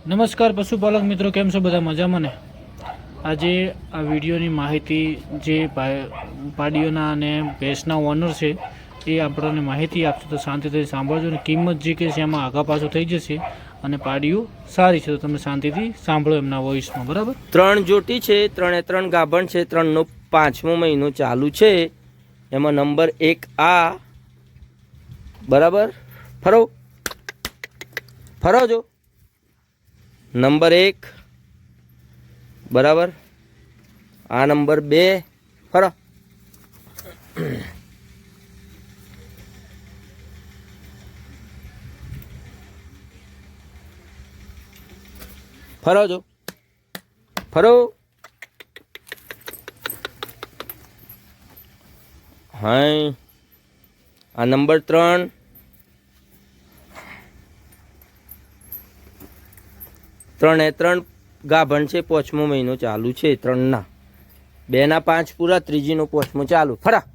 નમસ્કાર પશુપાલક મિત્રો, કેમ છો બધા? મજામાં ને? આજે આ વિડીયોની માહિતી જે પાડીઓના અને ભેંસના ઓનર છે એ આપણને માહિતી આપશે, તો શાંતિથી સાંભળજો. અને કિંમત જે કે છે એમાં આગા પાછું થઈ જશે અને પાડીઓ સારી છે, તો તમે શાંતિથી સાંભળો એમના વોઇસમાં. બરાબર, 3 જોટી છે, 3 ગાભણ છે, 3નો 5મો મહિનો ચાલુ છે. એમાં નંબર 1 આ બરાબર, ફરો જો નંબર 1 બરાબર, આ નંબર 2 ફરો, ફરો જો ફરો, હા આ નંબર 3, ત્રણે 3 ગાભણ છે, 5મો મહિનો ચાલુ છે. 3ના 2ના 5 પૂરા, 3નો 5મો ચાલુ. ફરા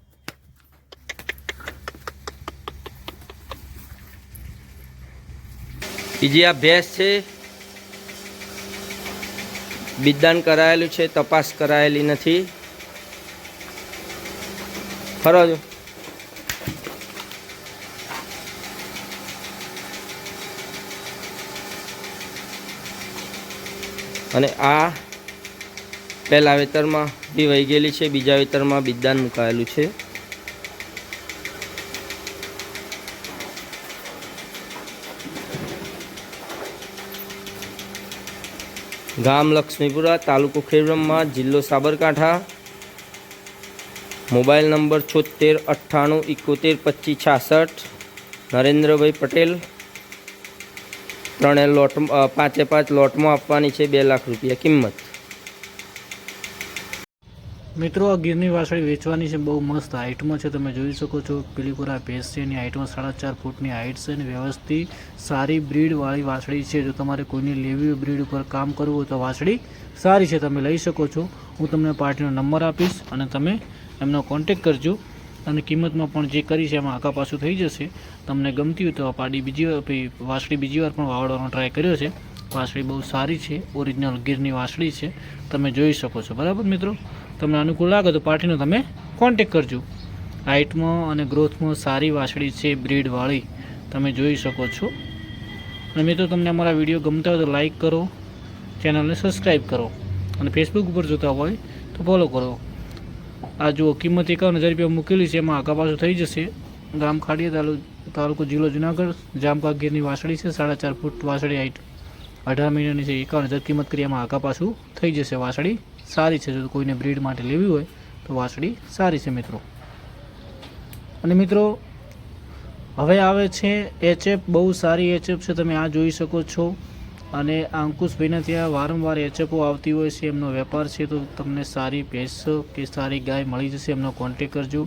બીજી આ ભેંસ છે, બિદાન કરાયેલું છે, તપાસ કરાયેલી નથી. ફરો જો અને આ પહેલા વેતરમાં બી વહી ગયેલી છે, બીજા વેતરમાં બિદાન મુકાયેલું છે. ગામ લક્ષ્મીપુરા, તાલુકો ખેડબ્રહ્મા, જિલ્લો સાબરકાંઠા. Mobile number 76 98 71 25 66. નરેન્દ્રભાઈ પટેલ. 3 લોટ 5 લોટમાં આપવાની છે, 2 લાખ રૂપિયા કિંમત. મિત્રો આ ગીરની વાછડી વેચવાની છે, બહુ મસ્ત હાઇટમાં છે, તમે જોઈ શકો છો. પીલીપુરા ભેંસ છે, એની હાઇટમાં 4.5 ફૂટની હાઇટ છે અને વ્યવસ્થિત સારી બ્રીડવાળી વાછડી છે. જો તમારે કોઈને લેવી હોય, બ્રીડ ઉપર કામ કરવું હોય, તો વાછડી સારી છે, તમે લઈ શકો છો. હું તમને પાર્ટીનો નંબર આપીશ અને તમે એમનો કોન્ટેક કરજો. અને કિંમતમાં પણ જે કરી છે એમાં આગા પાછું થઈ જશે. તમને ગમતી હોય તો આ વાછડી બીજી વાર પણ વાવડવાનો ટ્રાય કર્યો છે. વાછડી બહુ સારી છે, ઓરિજિનલ ગીરની વાછડી છે, તમે જોઈ શકો છો. બરાબર મિત્રો, તમને અનુકૂળ લાગે તો પાર્ટીનો તમે કોન્ટેક કરજો. હાઇટમાં અને ગ્રોથમાં સારી વાછડી છે, બ્રીડવાળી, તમે જોઈ શકો છો. અને મિત્રો, તમને અમારા વિડીયો ગમતા હોય તો લાઇક કરો, ચેનલને સબસ્ક્રાઈબ કરો અને ફેસબુક ઉપર જોતા હોય તો ફોલો કરો. આ જુઓ, કિંમત 51,000 રૂપિયા મૂકેલી છે, એમાં આગા પાછું થઈ જશે. ગામ ખાડિયા, તાલુકો જિલ્લો જુનાગઢ, જામકા ગીરની વાછડી છે, 4.5 ફૂટ વાછડી, હાઇટ 18 મહિનાની છે. 51,000 કિંમત કરી, એમાં આગા પાછું થઈ જશે. વાછડી સારી છે, જો કોઈને બ્રીડ માટે લેવી હોય તો વાછડી સારી છે મિત્રો. અને મિત્રો, હવે આવે છે એચએફ, બહુ સારી એચએફ છે, તમે આ જોઈ શકો છો. અને અંકુશભાઈના ત્યાં વારંવાર એચએફઓ આવતી હોય છે, એમનો વેપાર છે, તો તમને સારી ભેંસ કે સારી ગાય મળી જશે, એમનો કોન્ટેક કરજો.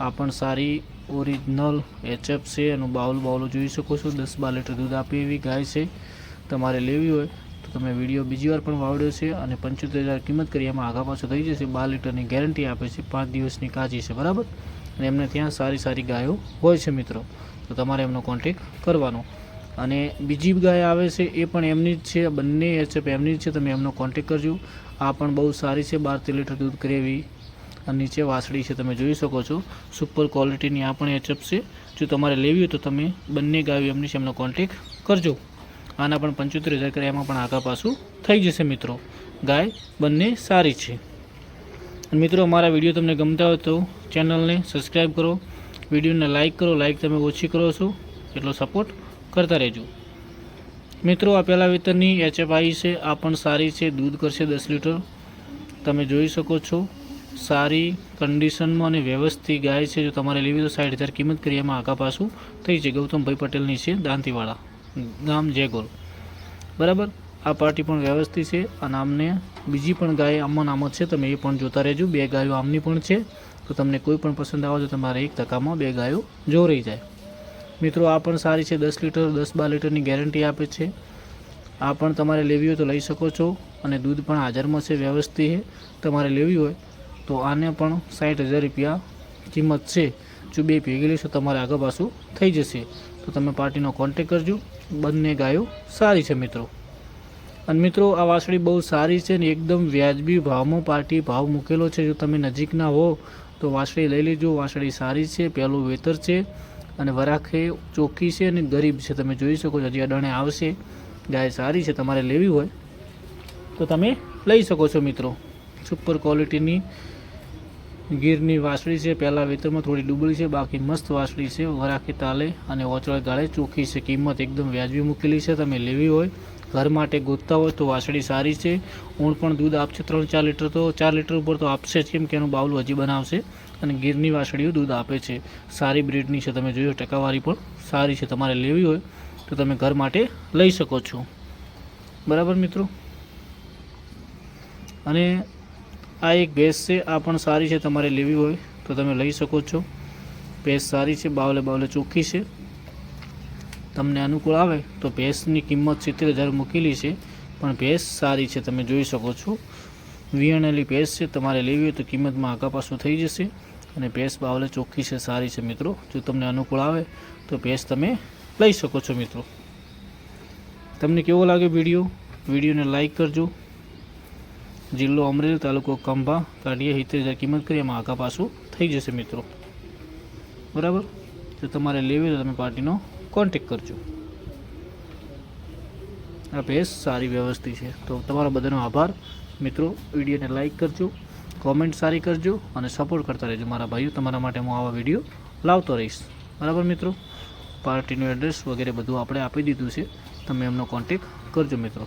આ પણ સારી ઓરિજિનલ એચએફ છે, એનું બાવલું જોઈ શકો છો. 10-12 લીટર દૂધ આપે એવી ગાય છે. તમારે લેવી હોય તો તમે વિડીયો બીજી વાર પણ વાવડ્યો છે અને 75,000 કિંમત કરી, એમાં આગા પાછો થઈ જશે. 12 લીટરની ગેરંટી આપે છે, 5 દિવસની કાચી છે. બરાબર, અને એમને ત્યાં સારી ગાયો હોય છે મિત્રો, તો તમારે એમનો કોન્ટેક કરવાનો. અને બીજી ગાય આવે છે, એ પણ એમની જ છે, બંને એચએફ એમની જ છે, તમે એમનો કોન્ટેક કરજો. આ પણ બહુ સારી છે, 12-13 લીટર દૂધ કરે એવી અને નીચે વાછડી છે, તમે જોઈ શકો છો. સુપર ક્વોલિટીની આ પણ એચએફ છે. જો તમારે લેવી હોય તો તમે બંને ગાયો એમની છે, એમનો કોન્ટેક કરજો. આના પણ 75,000 કરે, એમાં પણ આગા પાછું થઈ જશે મિત્રો. ગાય બંને સારી છે. અને મિત્રો, અમારા વિડીયો તમને ગમતા હોય તો ચેનલને સબસ્ક્રાઈબ કરો, વિડીયોને લાઇક કરો. લાઇક તમે ઓછી કરો છો, એટલો સપોર્ટ કરતા રહેજો મિત્રો. આ પહેલા વેતરની એચએફ આવી છે, આ પણ સારી છે, દૂધ કરશે 10 લીટર, તમે જોઈ શકો છો. સારી કન્ડિશનમાં અને વ્યવસ્થિત ગાય છે. જો તમારે લેવી તો 60,000 કિંમત કરી, એમાં આગા પાછું થઈ છે. ગૌતમભાઈ પટેલની છે, દાંતીવાળા ગામ, જેગોલ. બરાબર, આ પાર્ટી પણ વ્યવસ્થિત છે. અને આમને બીજી પણ ગાય આમાં નામ છે, તમે એ પણ જોતા રહેજો. 2 ગાયો આમની પણ છે, તો તમને કોઈ પણ પસંદ આવે તો તમારે 1 ટકામાં 2 ગાયો જો રહી જાય મિત્રો. આ પણ સારી છે, 10 લીટર 10-12 લીટરની ગેરંટી આપે છે. આ પણ તમારે લેવી હોય તો લઈ શકો છો. અને દૂધ પણ હાજરમાં છે, વ્યવસ્થિત છે. તમારે લેવી હોય તો આને પણ 60,000 રૂપિયા કિંમત છે. જો 2 ભેગી લેશો તમારે આગળ પાછું થઈ જશે, તો તમે પાર્ટીનો કોન્ટેક કરજો. બંને ગાયો સારી છે મિત્રો. અને મિત્રો આ વાસળી બહુ સારી છે ને એકદમ વ્યાજબી ભાવમાં પાર્ટી ભાવ મૂકેલો છે. જો તમે નજીકના હો તો વાસળી લઈ લેજો. વાસળી સારી છે, પહેલું વેતર છે અને વરાખે ચોખ્ખી છે અને ગરીબ છે. તમે જોઈ શકો છો, હજી અડાણે આવશે. ગાય સારી છે, તમારે લેવી હોય તો તમે લઈ શકો છો મિત્રો. સુપર ક્વોલિટીની ગીરની વાસળી છે. પહેલાં વેતરમાં થોડી ડૂબળી છે, બાકી મસ્ત વાસળી છે. વરાખે તાલે અને ઓચળે ગાળે ચોખ્ખી છે. કિંમત એકદમ વ્યાજબી મૂકેલી છે. તમે લેવી હોય, ઘર માટે ગોતતા હોય તો વાસળી સારી છે. ઊણ પણ દૂધ આપશે 3-4 લીટર, તો 4 લીટર ઉપર તો આપશે જ, કેમ કે એનું બાવલું હજી બનાવશે. અને ગીરની વાસળીઓ દૂધ આપે છે. સારી બ્રીડની છે. તમે જોયો, ટકાવારી પણ સારી છે. તમારે લેવી હોય તો તમે ઘર માટે લઈ શકો છો. બરાબર મિત્રો. અને આ એક ભેંસ છે, આ પણ સારી છે. તમારે લેવી હોય તો તમે લઈ શકો છો. ભેંસ સારી છે, બાવલે ચોખ્ખી છે. તમને અનુકૂળ આવે તો ભેંસની કિંમત 70,000 મૂકેલી છે, પણ ભેંસ સારી છે. તમે જોઈ શકો છો, વિયાણેલી ભેંસ છે. તમારે લેવી હોય તો કિંમતમાં આગા પાછું થઈ જશે. અને ભેંસ બાવલે ચોખ્ખી છે, સારી છે મિત્રો. જો તમને અનુકૂળ આવે તો ભેંસ તમે લઈ શકો છો મિત્રો. તમને કેવો લાગે વિડીયોને લાઈક કરજો. જિલ્લો અમરેલી, તાલુકો ખંભા, કાઢીએ 70,000 કિંમત કરી, એમાં આગા પાછું થઈ જશે મિત્રો. બરાબર. જો તમારે લેવી તો તમે પાર્ટીનો કોન્ટેક કરજો. આ ભેંસ સારી વ્યવસ્થિત છે. તો તમારા બધાનો આભાર મિત્રો. વિડીયોને લાઈક કરજો, કોમેન્ટ સારી કરજો અને સપોર્ટ કરતા રહેજો મારા ભાઈઓ. તમારા માટે હું આવા વિડીયો લાવતો રહીશ. બરાબર મિત્રો. પાર્ટીનું એડ્રેસ વગેરે બધું આપણે આપી દીધું છે. તમે એમનો કોન્ટેક કરજો મિત્રો.